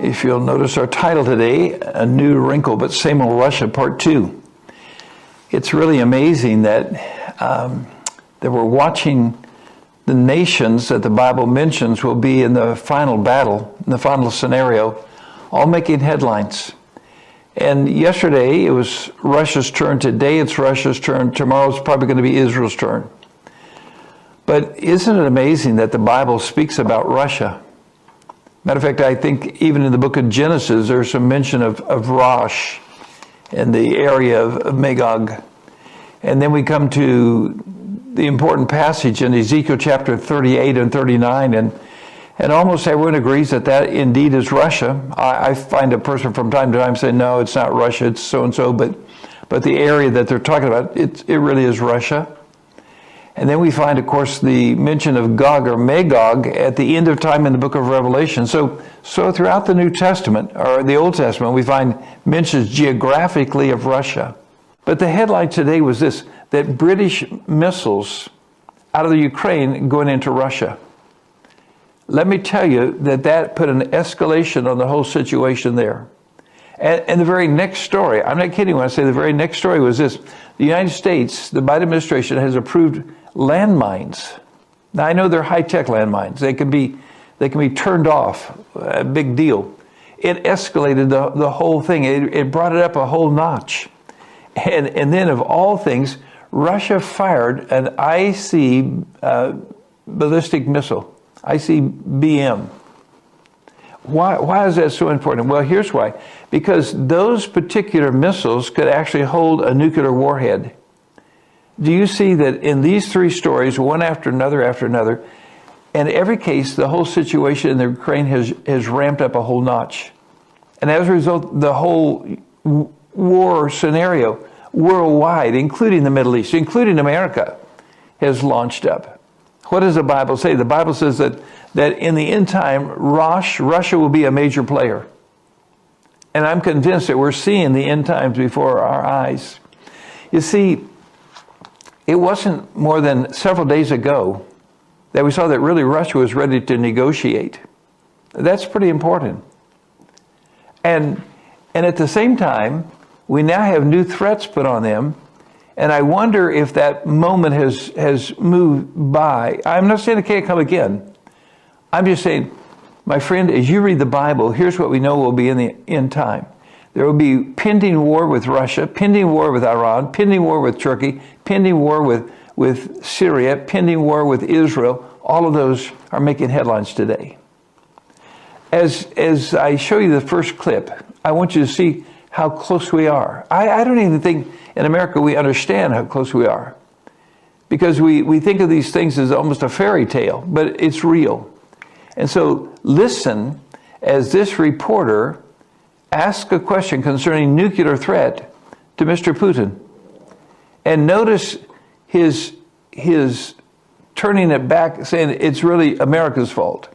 if you'll notice our title today, A New Wrinkle, but Same Old Russia, Part 2. It's really amazing that we're watching the nations that the Bible mentions will be in the final battle, in the final scenario, all making headlines. And yesterday it was Russia's turn. Today it's Russia's turn. Tomorrow's probably going to be Israel's turn. But isn't it amazing that the Bible speaks about Russia? Matter of fact, I think even in the book of Genesis, there's some mention of Rosh in the area of Magog. And then we come to the important passage in Ezekiel chapter 38 and 39, and almost everyone agrees that indeed is Russia. I find a person from time to time saying, no, it's not Russia, it's so-and-so, but the area that they're talking about, it really is Russia. And then we find, of course, the mention of Gog or Magog at the end of time in the book of Revelation. So throughout the New Testament, or the Old Testament, we find mentions geographically of Russia. But the headline today was this, that British missiles out of the Ukraine going into Russia. Let me tell you that put an escalation on the whole situation there. And the very next story, I'm not kidding when I say the very next story was this. The United States, the Biden administration has approved landmines. Now I know they're high-tech landmines. They can be turned off, a big deal. It escalated the whole thing. It brought it up a whole notch. And then of all things, Russia fired an IC ballistic missile, ICBM. Why is that so important? Well, here's why. Because those particular missiles could actually hold a nuclear warhead. Do you see that in these three stories, one after another, in every case, the whole situation in the Ukraine has ramped up a whole notch. And as a result, the whole war scenario worldwide, including the Middle East, including America, has launched up. What does the Bible say? The Bible says that in the end time, Russia will be a major player. And I'm convinced that we're seeing the end times before our eyes. You see, it wasn't more than several days ago that we saw that really Russia was ready to negotiate. That's pretty important. And at the same time, we now have new threats put on them. And I wonder if that moment has moved by. I'm not saying it can't come again. I'm just saying, my friend, as you read the Bible, here's what we know will be in the end time. There will be pending war with Russia, pending war with Iran, pending war with Turkey, pending war with Syria, pending war with Israel. All of those are making headlines today. As I show you the first clip, I want you to see how close we are. I don't even think in America we understand how close we are. Because we think of these things as almost a fairy tale, but it's real. And so listen as this reporter asks a question concerning nuclear threat to Mr. Putin. And notice his turning it back, saying it's really America's fault.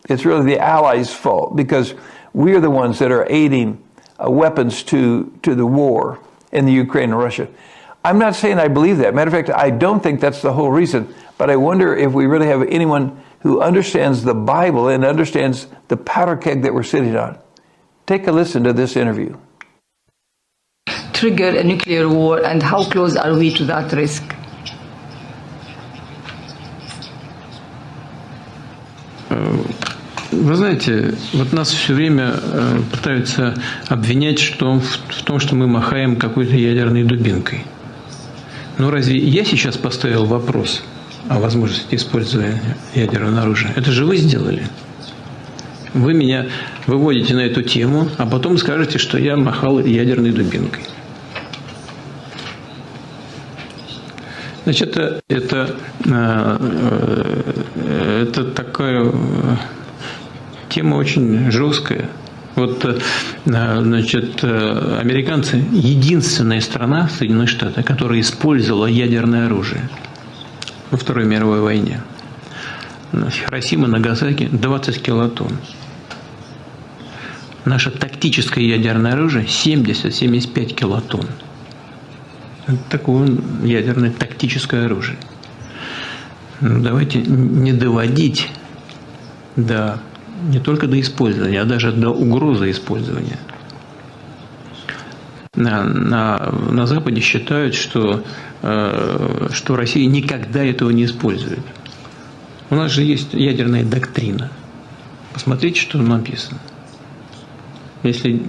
It's really the Allies' fault because we're the ones that are aiding weapons to the war in the Ukraine and Russia. I'm not saying I believe that. Matter of fact, I don't think that's the whole reason. But I wonder if we really have anyone who understands the Bible and understands the powder keg that we're sitting on. Take a listen to this interview. Trigger a nuclear war, and how close are we to that risk? Вы знаете, вот нас все время пытаются обвинять в том, что мы махаем какой-то ядерной дубинкой. Но разве я сейчас поставил вопрос о возможности использования ядерного оружия? Это же вы сделали. Вы меня выводите на эту тему, а потом скажете, что я махал ядерной дубинкой. Значит, это такая тема очень жесткая. Вот, значит, американцы – единственная страна, Соединенные Штаты, которая использовала ядерное оружие во Второй мировой войне. Хиросима, Нагасаки – 20 килотонн. Наше тактическое ядерное оружие – 70-75 килотонн. Это такое ядерное тактическое оружие. Давайте не доводить до Не только до использования, а даже до угрозы использования. На Западе считают, что Россия никогда этого не использует. У нас же есть ядерная доктрина. Посмотрите, что написано. Если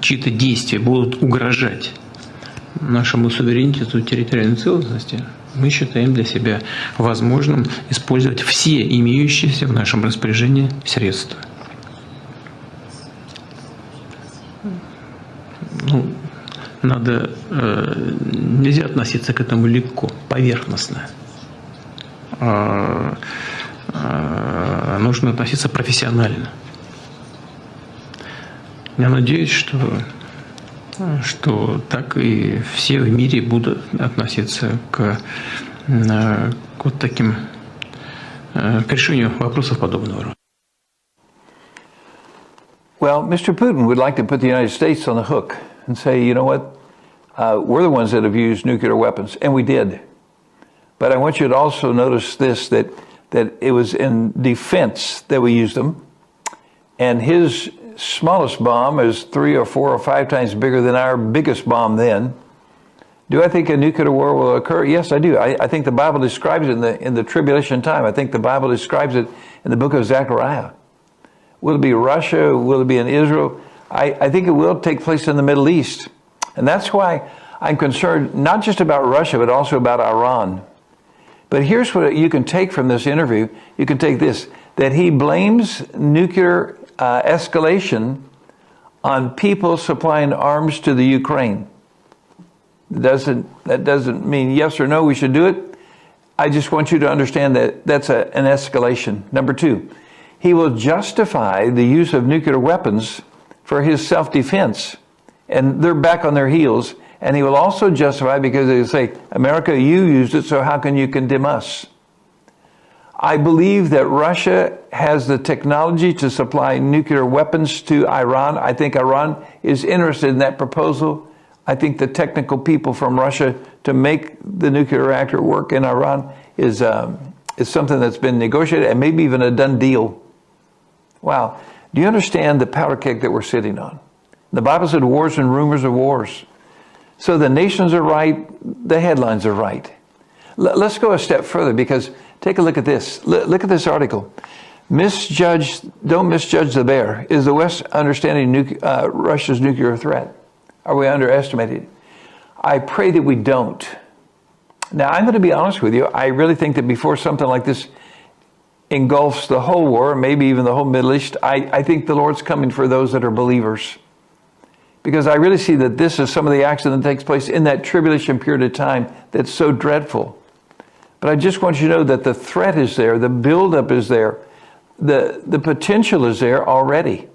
чьи-то действия будут угрожать нашему суверенитету и территориальной целостности, мы считаем для себя возможным использовать все имеющиеся в нашем распоряжении средства. Нельзя относиться к этому легко, поверхностно. Нужно относиться профессионально. Я надеюсь, что так и все в мире будут относиться к вот таким к решению вопросов подобного рода. Well, Mr. Putin would like to put the United States on the hook and say, you know what, we're the ones that have used nuclear weapons, and we did. But I want you to also notice this, that it was in defense that we used them, and his smallest bomb is 3 or 4 or 5 times bigger than our biggest bomb then. Do I think a nuclear war will occur? Yes, I do. I think the Bible describes it in the tribulation time. I think the Bible describes it in the book of Zechariah. Will it be Russia? Will it be in Israel? I think it will take place in the Middle East. And that's why I'm concerned not just about Russia, but also about Iran. But here's what you can take from this interview. You can take this, that he blames nuclear escalation on people supplying arms to the Ukraine. That doesn't mean yes or no, we should do it. I just want you to understand that that's an escalation. Number 2, he will justify the use of nuclear weapons for his self-defense. And they're back on their heels. And he will also justify because they say, America, you used it, so how can you condemn us? I believe that Russia has the technology to supply nuclear weapons to Iran. I think Iran is interested in that proposal. I think the technical people from Russia to make the nuclear reactor work in Iran is something that's been negotiated and maybe even a done deal. Wow. Do you understand the powder keg that we're sitting on? The Bible said wars and rumors of wars. So the nations are right, the headlines are right. Let's go a step further because take a look at this. Look at this article. Don't misjudge the bear. Is the West understanding Russia's nuclear threat? Are we underestimating it? I pray that we don't. Now, I'm going to be honest with you. I really think that before something like this engulfs the whole war, maybe even the whole Middle East, I think the Lord's coming for those that are believers. Because I really see that this is some of the action that takes place in that tribulation period of time that's so dreadful. But I just want you to know that the threat is there, the buildup is there, the potential is there already.